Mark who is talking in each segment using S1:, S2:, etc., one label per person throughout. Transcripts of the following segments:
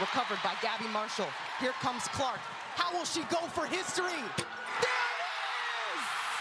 S1: Recovered by Gabby Marshall. Here comes Clark. How will she go for history?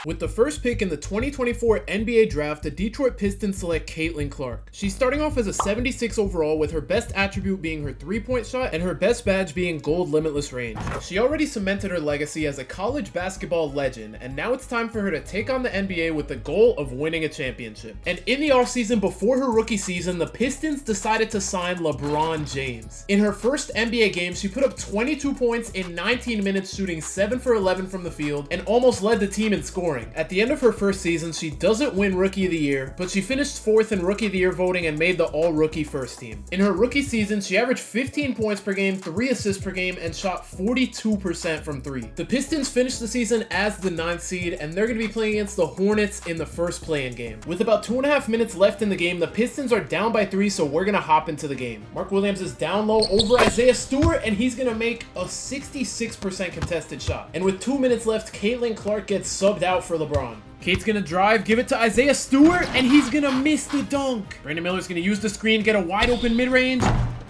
S2: With the first pick in the 2024 NBA draft, the Detroit Pistons select Caitlin Clark. She's starting off as a 76 overall, with her best attribute being her three-point shot and her best badge being gold limitless range. She already cemented her legacy as a college basketball legend, and now it's time for her to take on the NBA with the goal of winning a championship. And in the offseason before her rookie season, the Pistons decided to sign LeBron James. In her first NBA game, she put up 22 points in 19 minutes, shooting 7 for 11 from the field, and almost led the team in scoring. At the end of her first season, she doesn't win Rookie of the Year, but she finished 4th in Rookie of the Year voting and made the All-Rookie first team. In her rookie season, she averaged 15 points per game, 3 assists per game, and shot 42% from 3. The Pistons finished the season as the 9th seed, and they're going to be playing against the Hornets in the first play-in game. With about 2.5 minutes left in the game, the Pistons are down by 3, so we're going to hop into the game. Mark Williams is down low over Isaiah Stewart, and he's going to make a 66% contested shot. And with 2 minutes left, Caitlin Clark gets subbed out for LeBron. Kate's gonna drive, give it to Isaiah Stewart, and he's gonna miss the dunk. Brandon Miller's gonna use the screen, get a wide open mid-range,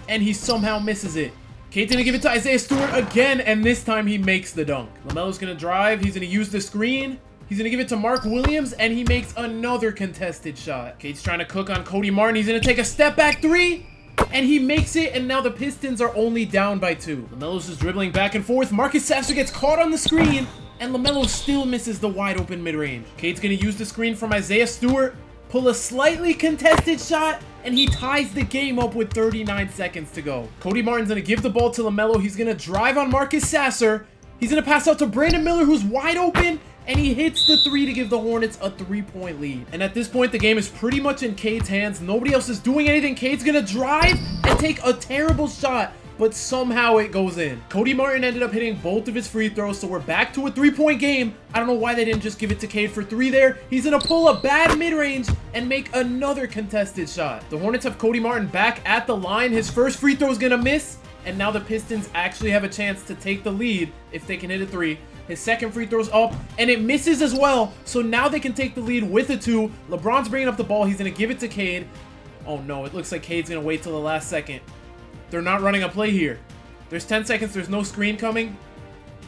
S2: and he somehow misses it. Kate's gonna give it to Isaiah Stewart again, and this time he makes the dunk. LaMelo's gonna drive, he's gonna use the screen, he's gonna give it to Mark Williams, and he makes another contested shot. Kate's trying to cook on Cody Martin, he's gonna take a step back three, and he makes it, and now the Pistons are only down by 2. LaMelo's just dribbling back and forth, Marcus Sasser gets caught on the screen, and LaMelo still misses the wide open mid-range. Cade's gonna use the screen from Isaiah Stewart, pull a slightly contested shot, and he ties the game up with 39 seconds to go. Cody Martin's gonna give the ball to LaMelo, he's gonna drive on Marcus Sasser, he's gonna pass out to Brandon Miller, who's wide open, and he hits the 3 to give the Hornets a 3-point lead. And at this point, the game is pretty much in Cade's hands. Nobody else is doing anything. Cade's gonna drive and take a terrible shot, but somehow it goes in. Cody Martin ended up hitting both of his free throws, so we're back to a 3-point game. I don't know why they didn't just give it to Cade for 3 there. He's gonna pull a bad mid-range and make another contested shot. The Hornets have Cody Martin back at the line. His first free throw is gonna miss, and now the Pistons actually have a chance to take the lead if they can hit a 3. His second free throw's up, and it misses as well, so now they can take the lead with a 2. LeBron's bringing up the ball. He's gonna give it to Cade. Oh no, it looks like Cade's gonna wait till the last second. They're not running a play here. There's 10 seconds. There's no screen coming.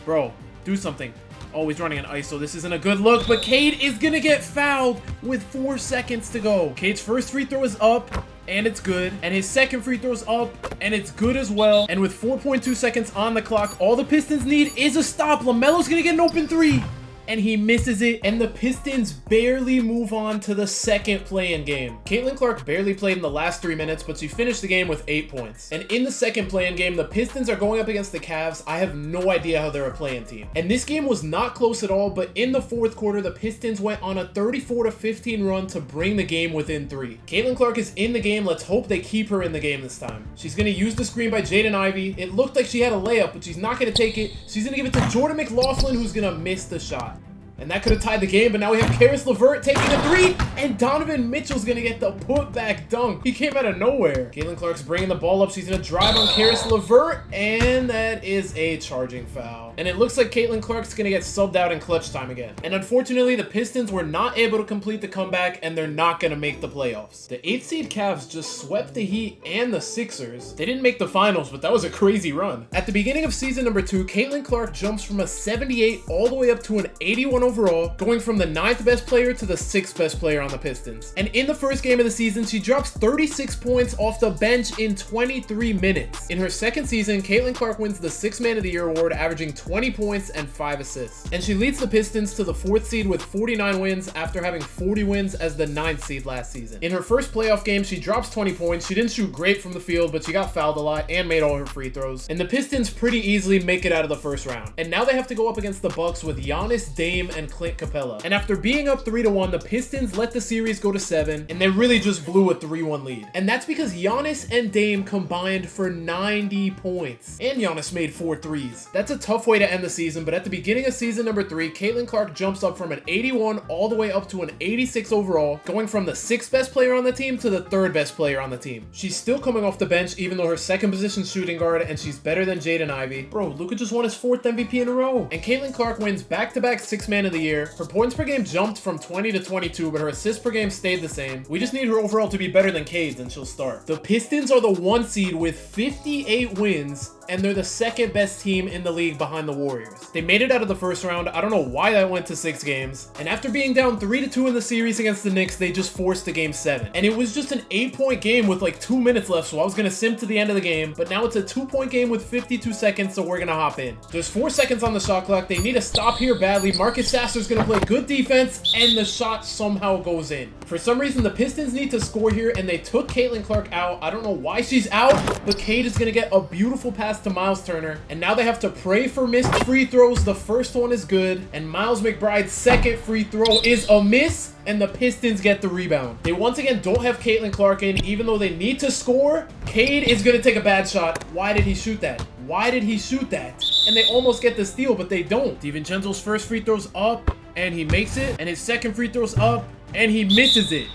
S2: Bro, do something. Oh, he's running an ISO. This isn't a good look, but Cade is going to get fouled with 4 seconds to go. Cade's first free throw is up, and it's good. And his second free throw is up, and it's good as well. And with 4.2 seconds on the clock, all the Pistons need is a stop. LaMelo's going to get an open 3. And he misses it, and the Pistons barely move on to the second play-in game. Caitlin Clark barely played in the last 3 minutes, but she finished the game with 8 points. And in the second play-in game, the Pistons are going up against the Cavs. I have no idea how they're a play-in team. And this game was not close at all, but in the fourth quarter, the Pistons went on a 34-15 run to bring the game within 3. Caitlin Clark is in the game. Let's hope they keep her in the game this time. She's going to use the screen by Jaden Ivey. It looked like she had a layup, but she's not going to take it. She's going to give it to Jordan McLaughlin, who's going to miss the shot. And that could have tied the game, but now we have Karis LeVert taking a 3, and Donovan Mitchell's gonna get the putback dunk. He came out of nowhere. Caitlin Clark's bringing the ball up. She's gonna drive on Karis LeVert, and that is a charging foul. And it looks like Caitlin Clark's gonna get subbed out in clutch time again. And unfortunately, the Pistons were not able to complete the comeback, and they're not gonna make the playoffs. The 8th seed Cavs just swept the Heat and the Sixers. They didn't make the finals, but that was a crazy run. At the beginning of season number 2, Caitlin Clark jumps from a 78 all the way up to an 81 overall, going from the 9th best player to the 6th best player on the Pistons. And in the first game of the season, she drops 36 points off the bench in 23 minutes. In her second season, Caitlin Clark wins the 6th Man of the Year award, averaging 20 points and 5 assists. And she leads the Pistons to the 4th seed with 49 wins after having 40 wins as the 9th seed last season. In her first playoff game, she drops 20 points. She didn't shoot great from the field, but she got fouled a lot and made all her free throws. And the Pistons pretty easily make it out of the first round. And now they have to go up against the Bucks with Giannis, Dame, and Clint Capella. And after being up 3-1, the Pistons let the series go to 7, and they really just blew a 3-1 lead. And that's because Giannis and Dame combined for 90 points. And Giannis made 4 threes. That's a tough way to end the season, but at the beginning of season number 3, Caitlin Clark jumps up from an 81 all the way up to an 86 overall, going from the 6th best player on the team to the 3rd best player on the team. She's still coming off the bench, even though her second position shooting guard, and she's better than Jaden Ivey. Bro, Luka just won his 4th MVP in a row. And Caitlin Clark wins back-to-back 6th Man of the year. Her points per game jumped from 20 to 22, but her assists per game stayed the same. We just need her overall to be better than Cade's and she'll start. The Pistons are the 1 seed with 58 wins, and they're the second best team in the league behind the Warriors. They made it out of the first round. I don't know why that went to 6 games. And after being down 3-2 in the series against the Knicks, they just forced a game 7. And it was just an 8-point game with like 2 minutes left, so I was gonna sim to the end of the game, but now it's a 2-point game with 52 seconds, so we're gonna hop in. There's 4 seconds on the shot clock. They need to stop here badly. Marcus Sasser's gonna play good defense, and the shot somehow goes in. For some reason, the Pistons need to score here, and they took Caitlin Clark out. I don't know why she's out, but Cade is gonna get a beautiful pass to Miles Turner, and now they have to pray for missed free throws. The first one is good, and Miles McBride's second free throw is a miss, and the Pistons get the rebound. They once again don't have Caitlin Clark in, even though they need to score. Cade is gonna take a bad shot. Why did he shoot that? Why did he shoot that? And they almost get the steal, but they don't. DiVincenzo's first free throw's up, and he makes it, and his second free throw's up, and he misses it.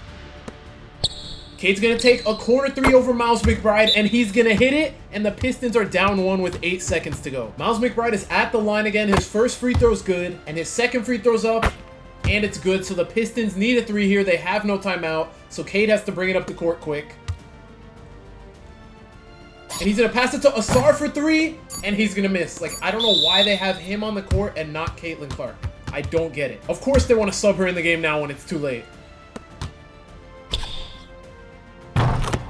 S2: Cade's gonna take a corner 3 over Miles McBride, and he's gonna hit it, and the Pistons are down 1 with 8 seconds to go. Miles McBride is at the line again. His first free throw's good, and his second free throw's up, and it's good. So the Pistons need a 3 here. They have no timeout, so Cade has to bring it up the court quick. And he's gonna pass it to Asar for 3, and he's gonna miss. Like, I don't know why they have him on the court and not Caitlin Clark. I don't get it. Of course they want to sub her in the game now when it's too late.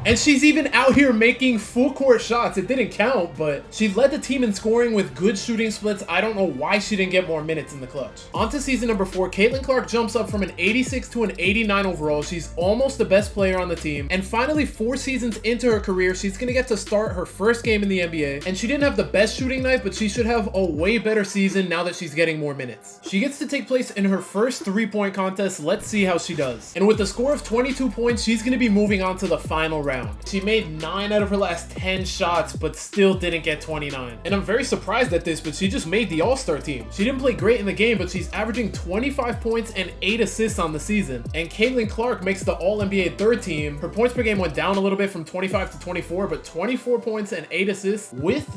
S2: And she's even out here making full court shots. It didn't count, but she led the team in scoring with good shooting splits. I don't know why she didn't get more minutes in the clutch. On to season number 4. Caitlin Clark jumps up from an 86 to an 89 overall. She's almost the best player on the team. And finally, 4 seasons into her career, she's going to get to start her first game in the NBA. And she didn't have the best shooting night, but she should have a way better season now that she's getting more minutes. She gets to take place in her first 3-point contest. Let's see how she does. And with a score of 22 points, she's going to be moving on to the final round. She made 9 out of her last 10 shots, but still didn't get 29. And I'm very surprised at this, but she just made the All-Star team. She didn't play great in the game, but she's averaging 25 points and 8 assists on the season. And Caitlin Clark makes the All-NBA 3rd team. Her points per game went down a little bit from 25 to 24, but 24 points and 8 assists with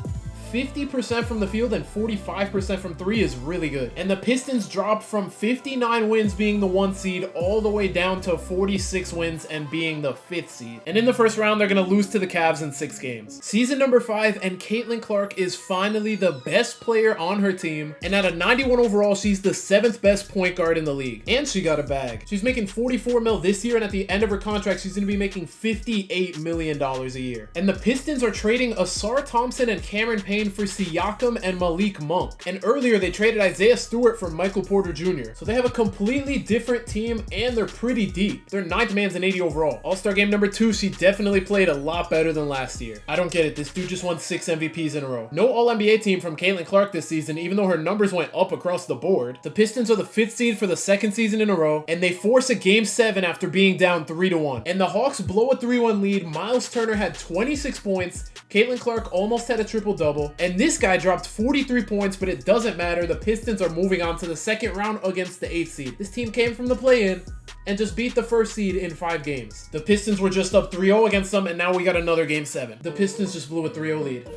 S2: 50% from the field and 45% from 3 is really good. And the Pistons dropped from 59 wins being the 1 seed all the way down to 46 wins and being the 5th seed. And in the first round, they're going to lose to the Cavs in 6 games. Season number 5, and Caitlin Clark is finally the best player on her team. And at a 91 overall, she's the 7th best point guard in the league. And she got a bag. She's making 44 mil this year, and at the end of her contract, she's going to be making $58 million a year. And the Pistons are trading Asar Thompson and Cameron Payne for Siakam and Malik Monk. And earlier they traded Isaiah Stewart for Michael Porter Jr. So they have a completely different team, and they're pretty deep. Their 9th man's an 80 overall. All-Star game number 2, she definitely played a lot better than last year. I don't get it. This dude just won 6 MVPs in a row. No All-NBA team from Caitlin Clark this season, even though her numbers went up across the board. The Pistons are the 5th seed for the 2nd season in a row, and they force a game 7 after being down 3-1. And the Hawks blow a 3-1 lead. Miles Turner had 26 points. Caitlin Clark almost had a triple-double, and this guy dropped 43 points, but it doesn't matter. The Pistons are moving on to the 2nd round against the 8th seed. This team came from the play-in and just beat the 1st seed in 5 games. The Pistons were just up 3-0 against them, and now we got another game 7. The Pistons just blew a 3-0 lead.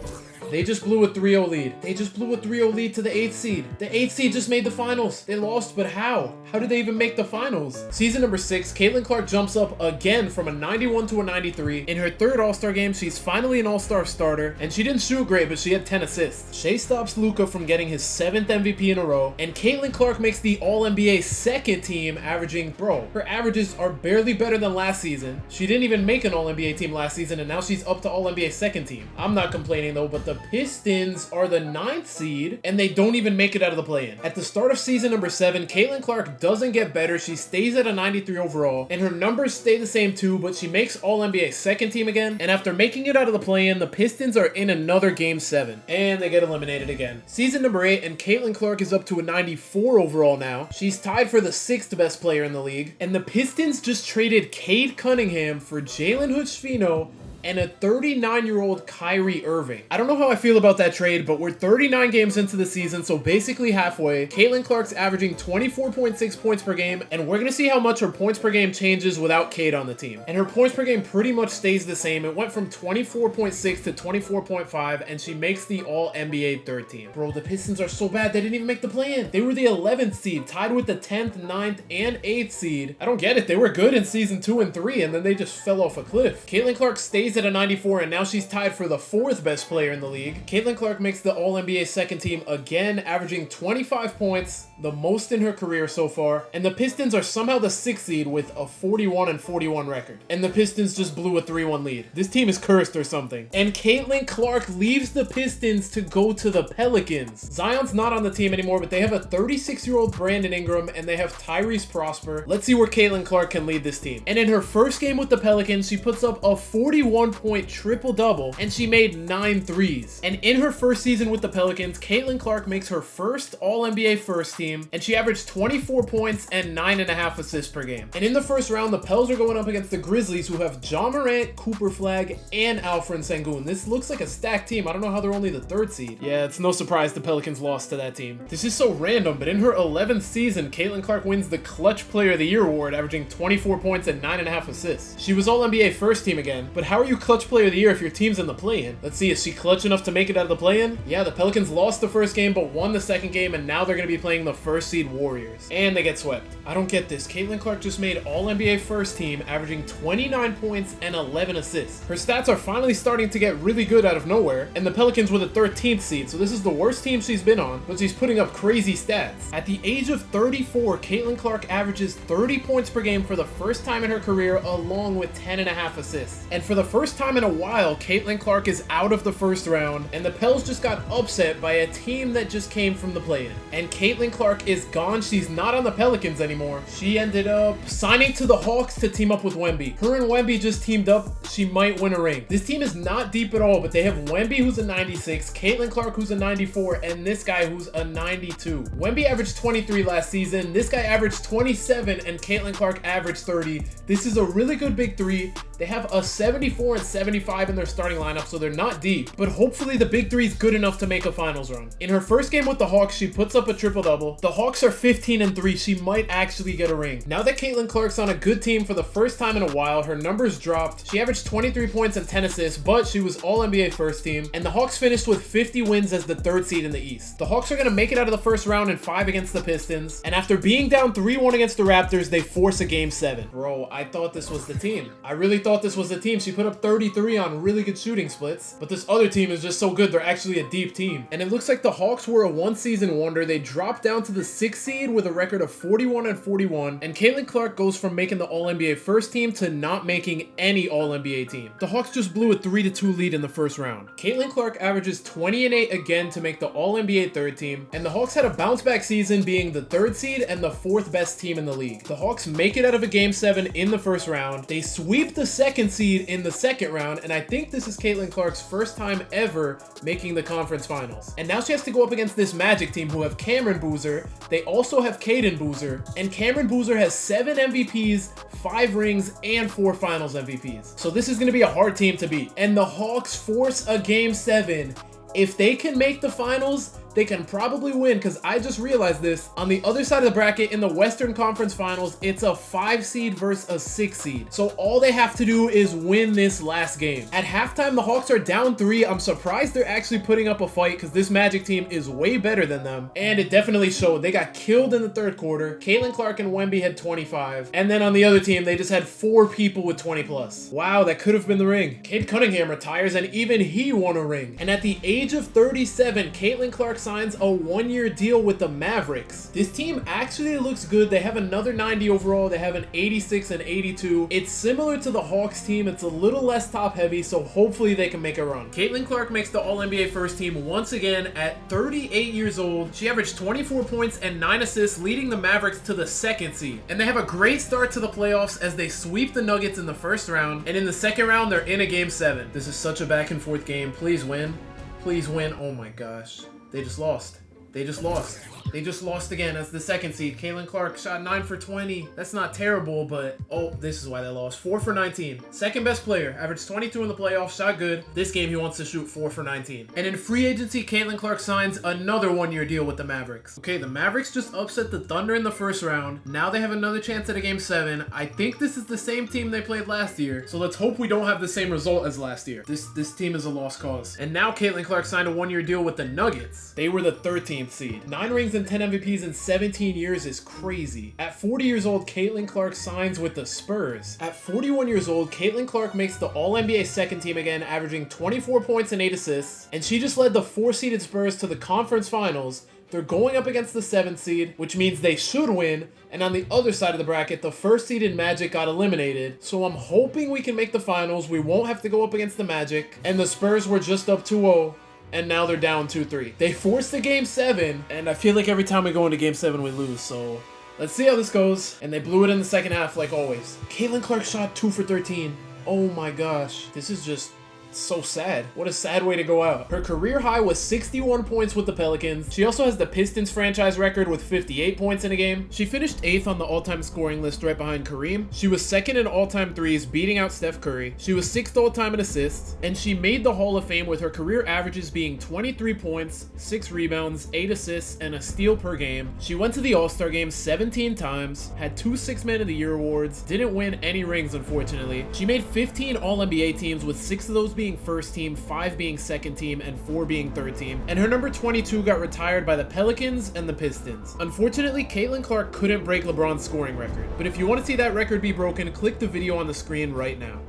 S2: They just blew a 3-0 lead. They just blew a 3-0 lead to the 8th seed. The 8th seed just made the finals. They lost, but how? How did they even make the finals? Season number 6, Caitlin Clark jumps up again from a 91 to a 93. In her 3rd All-Star game, she's finally an All-Star starter, and she didn't shoot great, but she had 10 assists. Shea stops Luka from getting his 7th MVP in a row, and Caitlin Clark makes the All-NBA 2nd team, averaging, her averages are barely better than last season. She didn't even make an All-NBA team last season, and now she's up to All-NBA 2nd team. I'm not complaining though, but the Pistons are the 9th seed, and they don't even make it out of the play-in. At the start of season number 7, Caitlin Clark doesn't get better. She stays at a 93 overall, and her numbers stay the same too, but she makes All-NBA 2nd team again. And after making it out of the play-in, the Pistons are in another game 7, and they get eliminated again. Season number 8, and Caitlin Clark is up to a 94 overall now. She's tied for the 6th best player in the league, and the Pistons just traded Cade Cunningham for Jalen Hood-Schifino and a 39-year-old Kyrie Irving. I don't know how I feel about that trade, but we're 39 games into the season, so basically halfway. Caitlin Clark's averaging 24.6 points per game, and we're gonna see how much her points per game changes without Cade on the team. And her points per game pretty much stays the same. It went from 24.6 to 24.5, and she makes the All-NBA third team. Bro, the Pistons are so bad, they didn't even make the play-in. They were the 11th seed, tied with the 10th, 9th, and 8th seed. I don't get it. They were good in season 2 and 3, and then they just fell off a cliff. Caitlin Clark stays at a 94, and now she's tied for the 4th best player in the league. Caitlin Clark makes the All-NBA second team again, averaging 25 points, the most in her career so far. And the Pistons are somehow the 6th seed with a 41-41 record. And the Pistons just blew a 3-1 lead. This team is cursed or something. And Caitlin Clark leaves the Pistons to go to the Pelicans. Zion's not on the team anymore, but they have a 36-year-old Brandon Ingram, and they have Tyrese Prosper. Let's see where Caitlin Clark can lead this team. And in her first game with the Pelicans, she puts up a 41-point triple-double, and she made 9 threes. And in her first season with the Pelicans, Caitlin Clark makes her first All-NBA first team, and she averaged 24 points and 9.5 assists per game. And in the first round, the Pels are going up against the Grizzlies, who have Ja Morant, Cooper Flagg, and Alfred Sengun. This looks like a stacked team. I don't know how they're only the 3rd seed. Yeah, it's no surprise the Pelicans lost to that team. This is so random, but in her 11th season, Caitlin Clark wins the Clutch Player of the Year award, averaging 24 points and 9.5 assists. She was All-NBA first team again, but how are you Clutch Player of the Year if your team's in the play-in? Let's see, is she clutch enough to make it out of the play-in? Yeah, the Pelicans lost the first game, but won the second game, and now they're going to be playing the 1st seed Warriors. And they get swept. I don't get this. Caitlin Clark just made All-NBA first team, averaging 29 points and 11 assists. Her stats are finally starting to get really good out of nowhere, and the Pelicans were the 13th seed, so this is the worst team she's been on, but she's putting up crazy stats. At the age of 34, Caitlin Clark averages 30 points per game for the first time in her career, along with 10.5 assists. And for the first time in a while, Caitlin Clark is out of the first round, and the Pels just got upset by a team that just came from the play-in. And Caitlin Clark is gone. She's not on the Pelicans anymore. She ended up signing to the Hawks to team up with Wemby. Her and Wemby just teamed up. She might win a ring. This team is not deep at all, but they have Wemby, who's a 96, Caitlin Clark, who's a 94, and this guy who's a 92. Wemby averaged 23 last season. This guy averaged 27, and Caitlin Clark averaged 30. This is a really good big three. They have a 74 and 75 in their starting lineup, so they're not deep, but hopefully the big three is good enough to make a finals run. In her first game with the Hawks, she puts up a triple-double. The Hawks are 15-3. She might actually get a ring. Now that Caitlin Clark's on a good team for the first time in a while, her numbers dropped. She averaged 23 points and 10 assists, but she was All-NBA first team, and the Hawks finished with 50 wins as the 3rd seed in the East. The Hawks are going to make it out of the first round in 5 against the Pistons, and after being down 3-1 against the Raptors, they force a Game 7. Bro, I thought this was the team. I really thought this was the team. She put up 33 on really good shooting splits, but this other team is just so good. They're actually a deep team. And it looks like the Hawks were a one-season wonder. They dropped down to the 6th seed with a record of 41-41, and Caitlin Clark goes from making the All-NBA first team to not making any All-NBA team. The Hawks just blew a 3-2 lead in the first round. Caitlin Clark averages 20-8 again to make the All-NBA third team, and the Hawks had a bounce-back season, being the 3rd seed and the 4th best team in the league. The Hawks make it out of a Game 7 in the first round. They sweep the 2nd seed in the 2nd round, and I think this is Caitlin Clark's first time ever making the conference finals. And now she has to go up against this Magic team who have Cameron Boozer. They also have Caden Boozer, and Cameron Boozer has 7 MVPs, 5 rings, and 4 finals MVPs. So this is going to be a hard team to beat. And the Hawks force a Game 7. If they can make the finals, they can probably win, because I just realized this. On the other side of the bracket in the Western Conference Finals, it's a 5 seed versus a 6 seed. So all they have to do is win this last game. At halftime, the Hawks are down 3. I'm surprised they're actually putting up a fight, because this Magic team is way better than them. And it definitely showed. They got killed in the 3rd quarter. Caitlin Clark and Wemby had 25. And then on the other team, they just had 4 people with 20 plus. Wow, that could have been the ring. Cade Cunningham retires, and even he won a ring. And at the age of 37, Caitlin Clark signs a 1-year deal with the Mavericks. This team actually looks good. They have another 90 overall. They have an 86 and 82. It's similar to the Hawks team. It's a little less top heavy, so hopefully they can make a run. Caitlin Clark makes the All-NBA first team once again at 38 years old. She averaged 24 points and 9 assists, leading the Mavericks to the 2nd seed. And they have a great start to the playoffs as they sweep the Nuggets in the first round, and in the 2nd round, they're in a Game 7. This is such a back and forth game. Please win. Please win. Oh my gosh. They just lost. They just lost. They just lost again as the second seed. Caitlin Clark shot 9 for 20. That's not terrible, but oh, this is why they lost. 4 for 19. Second best player, averaged 22 in the playoffs, shot good. This game, he wants to shoot 4 for 19. And in free agency, Caitlin Clark signs another one-year deal with the Mavericks. Okay, the Mavericks just upset the Thunder in the first round. Now they have another chance at a game 7. I think this is the same team they played last year, so let's hope we don't have the same result as last year. This team is a lost cause. And now Caitlin Clark signed a one-year deal with the Nuggets. They were the 13th seed. 9 rings and 10 MVPs in 17 years is crazy. At 40 years old, Caitlin Clark signs with the Spurs. At 41 years old, Caitlin Clark makes the All-NBA second team again, averaging 24 points and 8 assists, and she just led the 4-seeded Spurs to the conference finals. They're going up against the 7th seed, which means they should win, and on the other side of the bracket, the 1st-seeded Magic got eliminated, so I'm hoping we can make the finals. We won't have to go up against the Magic, and the Spurs were just up 2-0. And now they're down 2-3. They forced the game 7, and I feel like every time we go into game 7, we lose, so let's see how this goes. And they blew it in the second half, like always. Caitlin Clark shot 2 for 13. Oh my gosh. This is just so sad. What a sad way to go out. Her career high was 61 points with the Pelicans. She also has the Pistons franchise record with 58 points in a game. She finished 8th on the all-time scoring list right behind Kareem. She was 2nd in all-time threes, beating out Steph Curry. She was 6th all-time in assists, and she made the Hall of Fame with her career averages being 23 points, 6 rebounds, 8 assists, and a steal per game. She went to the All-Star game 17 times, had 2 Sixth Man of the Year awards, didn't win any rings unfortunately. She made 15 All-NBA teams, with 6 of those being first team, 5 being second team, and 4 being third team. And her number 22 got retired by the Pelicans and the Pistons. Unfortunately, Caitlin Clark couldn't break LeBron's scoring record. But if you want to see that record be broken, click the video on the screen right now.